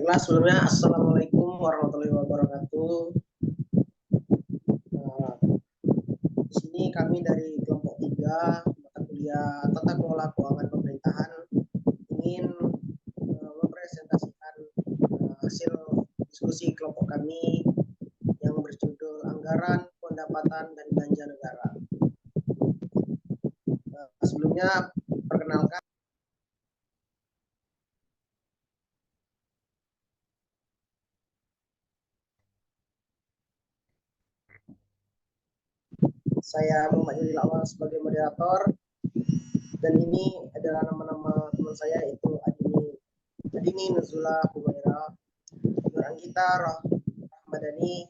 Baiklah, sebelumnya Assalamualaikum warahmatullahi wabarakatuh. Di sini kami dari kelompok 3 mata kuliah Tata Kelola Keuangan Pemerintahan ingin mempresentasikan hasil diskusi kelompok kami yang berjudul Anggaran, Pendapatan, dan Belanja Negara. Sebelumnya, perkenalkan, saya Muhammad Jalil Awal sebagai moderator, dan ini adalah nama-nama teman saya, yaitu Adini Nuzula Humaira, Nur Anggita Rahmadani,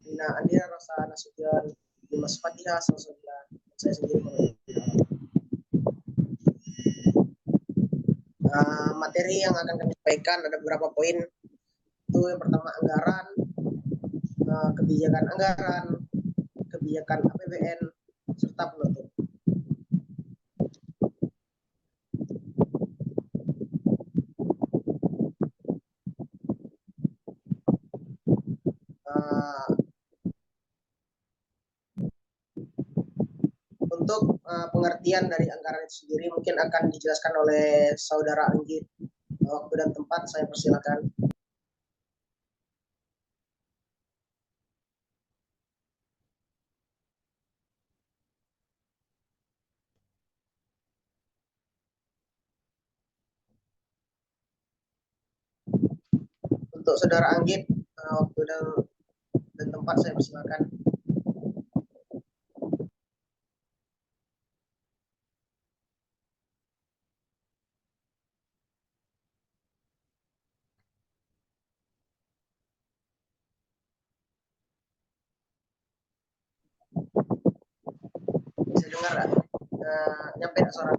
Nina Andira Rosa Nasution, Dimas Fatihah Salsabila, saya sendiri. Materi yang akan kami sampaikan ada beberapa poin. Itu yang pertama anggaran, kebijakan anggaran, kebijakan APBN, serta penutup. Untuk pengertian dari anggaran itu sendiri mungkin akan dijelaskan oleh Saudara Anggit. Waktu dan tempat saya persilakan. Untuk Saudara Anggit, waktu dan tempat saya persilakan. Bisa dengar nggak? Nyampe suara?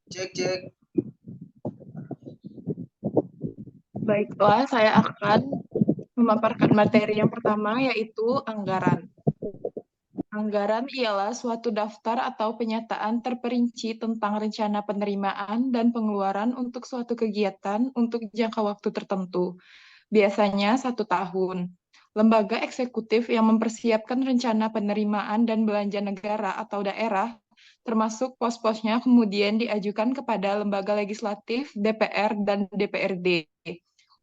Cek, cek. Baiklah, saya akan memaparkan materi yang pertama, yaitu anggaran. Anggaran ialah suatu daftar atau penyataan terperinci tentang rencana penerimaan dan pengeluaran untuk suatu kegiatan untuk jangka waktu tertentu, biasanya 1 tahun. Lembaga eksekutif yang mempersiapkan rencana penerimaan dan belanja negara atau daerah, termasuk pos-posnya, kemudian diajukan kepada lembaga legislatif, DPR, dan DPRD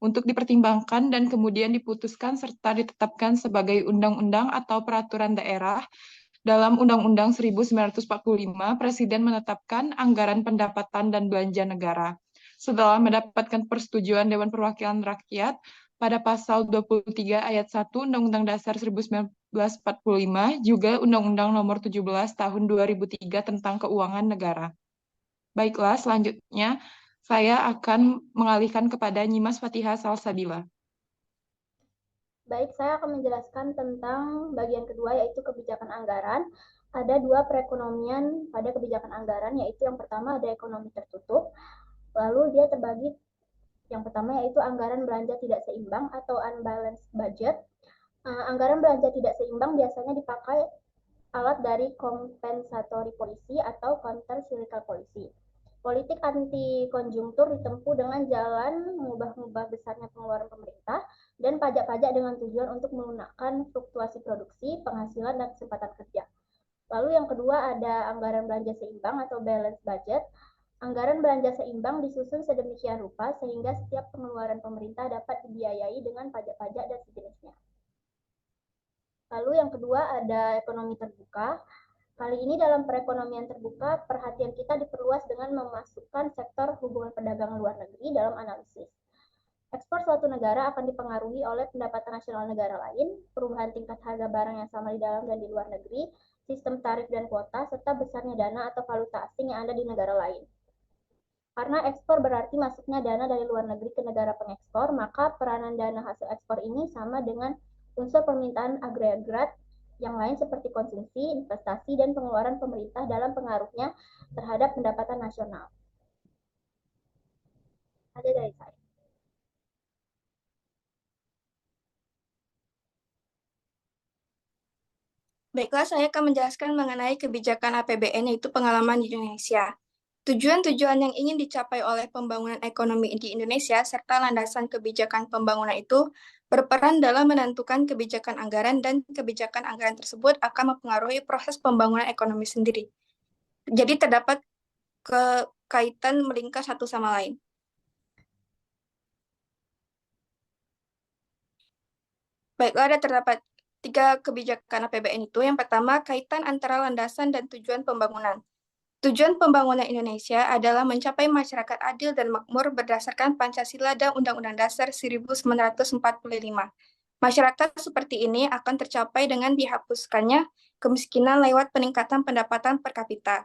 untuk dipertimbangkan dan kemudian diputuskan serta ditetapkan sebagai undang-undang atau peraturan daerah. Dalam Undang-Undang 1945, Presiden menetapkan anggaran pendapatan dan belanja negara. Setelah mendapatkan persetujuan Dewan Perwakilan Rakyat, pada pasal 23 ayat 1 Undang-Undang Dasar 1945, juga Undang-Undang Nomor 17 Tahun 2003 tentang Keuangan Negara. Baiklah, selanjutnya saya akan mengalihkan kepada Nyimas Fatihah Salsabila. Baik, saya akan menjelaskan tentang bagian kedua, yaitu kebijakan anggaran. Ada 2 perekonomian pada kebijakan anggaran, yaitu yang pertama ada ekonomi tertutup, lalu dia terbagi. Yang pertama yaitu anggaran belanja tidak seimbang atau unbalanced budget. Anggaran belanja tidak seimbang biasanya dipakai alat dari compensatory policy atau counter cyclical policy. Politik anti konjungtur ditempuh dengan jalan mengubah-ubah besarnya pengeluaran pemerintah dan pajak-pajak dengan tujuan untuk melunakkan fluktuasi produksi, penghasilan, dan kesempatan kerja. Lalu yang kedua ada anggaran belanja seimbang atau balanced budget. Anggaran belanja seimbang disusun sedemikian rupa sehingga setiap pengeluaran pemerintah dapat dibiayai dengan pajak-pajak dan sejenisnya. Lalu yang kedua ada ekonomi terbuka. Kali ini dalam perekonomian terbuka, perhatian kita diperluas dengan memasukkan sektor hubungan perdagangan luar negeri dalam analisis. Ekspor suatu negara akan dipengaruhi oleh pendapatan nasional negara lain, perubahan tingkat harga barang yang sama di dalam dan di luar negeri, sistem tarif dan kuota, serta besarnya dana atau valuta asing yang ada di negara lain. Karena ekspor berarti masuknya dana dari luar negeri ke negara pengekspor, maka peranan dana hasil ekspor ini sama dengan unsur permintaan agregat yang lain seperti konsumsi, investasi, dan pengeluaran pemerintah dalam pengaruhnya terhadap pendapatan nasional. Ada dari saya. Baiklah, saya akan menjelaskan mengenai kebijakan APBN, yaitu pengalaman di Indonesia. Tujuan-tujuan yang ingin dicapai oleh pembangunan ekonomi di Indonesia serta landasan kebijakan pembangunan itu berperan dalam menentukan kebijakan anggaran dan kebijakan anggaran tersebut akan mempengaruhi proses pembangunan ekonomi sendiri. Jadi terdapat kaitan melingkar satu sama lain. Baiklah, ada terdapat 3 kebijakan APBN itu. Yang pertama, kaitan antara landasan dan tujuan pembangunan. Tujuan pembangunan Indonesia adalah mencapai masyarakat adil dan makmur berdasarkan Pancasila dan Undang-Undang Dasar 1945. Masyarakat seperti ini akan tercapai dengan dihapuskannya kemiskinan lewat peningkatan pendapatan per kapita,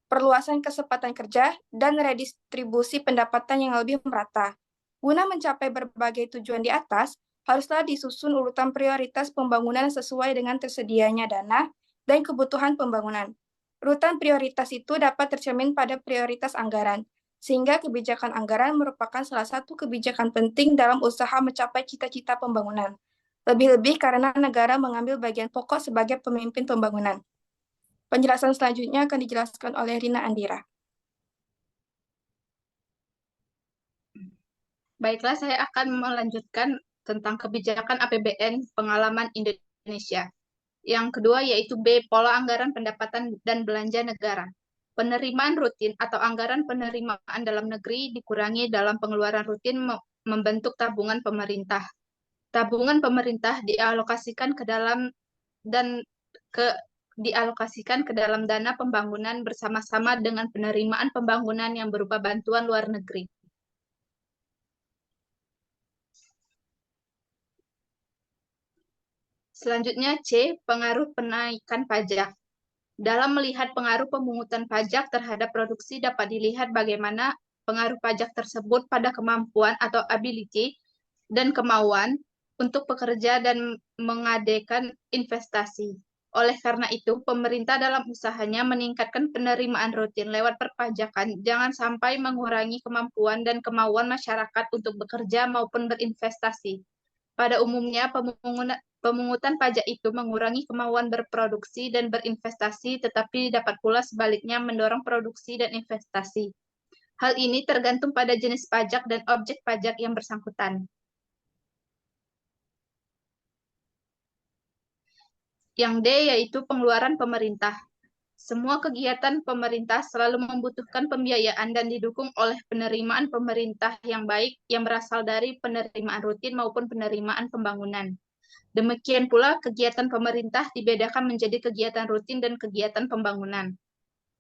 perluasan kesempatan kerja, dan redistribusi pendapatan yang lebih merata. Guna mencapai berbagai tujuan di atas, haruslah disusun urutan prioritas pembangunan sesuai dengan tersedianya dana dan kebutuhan pembangunan. Urutan prioritas itu dapat tercermin pada prioritas anggaran, sehingga kebijakan anggaran merupakan salah satu kebijakan penting dalam usaha mencapai cita-cita pembangunan. Lebih-lebih karena negara mengambil bagian pokok sebagai pemimpin pembangunan. Penjelasan selanjutnya akan dijelaskan oleh Rina Andira. Baiklah, saya akan melanjutkan tentang kebijakan APBN pengalaman Indonesia. Yang kedua yaitu B, pola anggaran pendapatan dan belanja negara. Penerimaan rutin atau anggaran penerimaan dalam negeri dikurangi dalam pengeluaran rutin membentuk tabungan pemerintah. Tabungan pemerintah dialokasikan ke dalam dana pembangunan bersama-sama dengan penerimaan pembangunan yang berupa bantuan luar negeri. Selanjutnya C, pengaruh penaikan pajak. Dalam melihat pengaruh pemungutan pajak terhadap produksi dapat dilihat bagaimana pengaruh pajak tersebut pada kemampuan atau ability dan kemauan untuk bekerja dan mengadakan investasi. Oleh karena itu, pemerintah dalam usahanya meningkatkan penerimaan rutin lewat perpajakan, jangan sampai mengurangi kemampuan dan kemauan masyarakat untuk bekerja maupun berinvestasi. Pada umumnya, pemungutan pajak itu mengurangi kemauan berproduksi dan berinvestasi, tetapi dapat pula sebaliknya mendorong produksi dan investasi. Hal ini tergantung pada jenis pajak dan objek pajak yang bersangkutan. Yang D yaitu pengeluaran pemerintah. Semua kegiatan pemerintah selalu membutuhkan pembiayaan dan didukung oleh penerimaan pemerintah yang baik yang berasal dari penerimaan rutin maupun penerimaan pembangunan. Demikian pula kegiatan pemerintah dibedakan menjadi kegiatan rutin dan kegiatan pembangunan.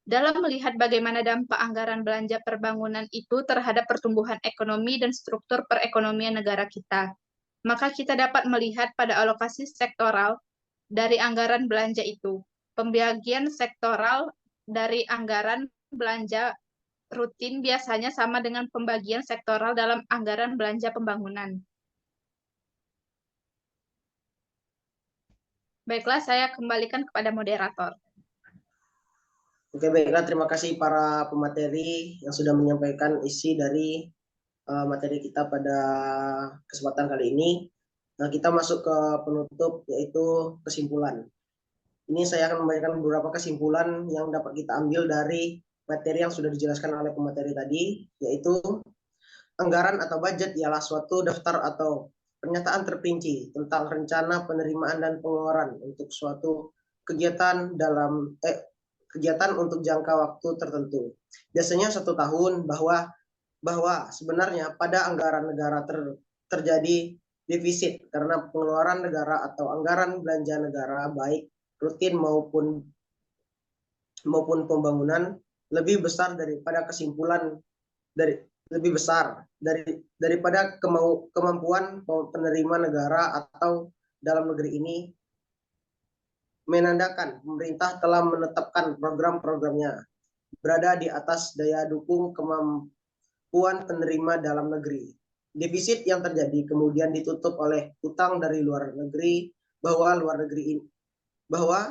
Dalam melihat bagaimana dampak anggaran belanja perbangunan itu terhadap pertumbuhan ekonomi dan struktur perekonomian negara kita, maka kita dapat melihat pada alokasi sektoral dari anggaran belanja itu. Pembagian sektoral dari anggaran belanja rutin biasanya sama dengan pembagian sektoral dalam anggaran belanja pembangunan. Baiklah, saya kembalikan kepada moderator. Oke, baiklah. Terima kasih para pemateri yang sudah menyampaikan isi dari materi kita pada kesempatan kali ini. Nah, kita masuk ke penutup, yaitu kesimpulan. Ini saya akan memberikan beberapa kesimpulan yang dapat kita ambil dari materi yang sudah dijelaskan oleh pemateri tadi, yaitu anggaran atau budget ialah suatu daftar atau pernyataan terperinci tentang rencana penerimaan dan pengeluaran untuk suatu kegiatan kegiatan untuk jangka waktu tertentu. Biasanya 1 tahun, bahwa sebenarnya pada anggaran negara terjadi defisit karena pengeluaran negara atau anggaran belanja negara baik rutin maupun pembangunan lebih besar daripada daripada kemampuan penerima negara atau dalam negeri ini, menandakan pemerintah telah menetapkan program-programnya berada di atas daya dukung kemampuan penerima dalam negeri. Defisit yang terjadi kemudian ditutup oleh utang dari luar negeri, bahwa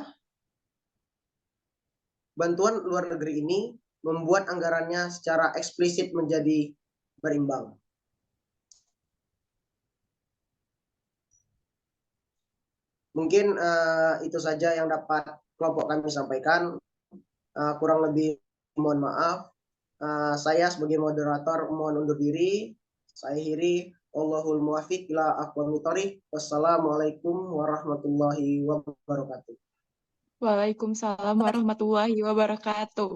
bantuan luar negeri ini membuat anggarannya secara eksplisit menjadi berimbang. Mungkin itu saja yang dapat kelompok kami sampaikan. Kurang lebih mohon maaf. Saya sebagai moderator mohon undur diri. Saya akhiri. Allahul muwafiq ila aqwamit thoriq. Wassalamualaikum warahmatullahi wabarakatuh. Waalaikumsalam warahmatullahi wabarakatuh.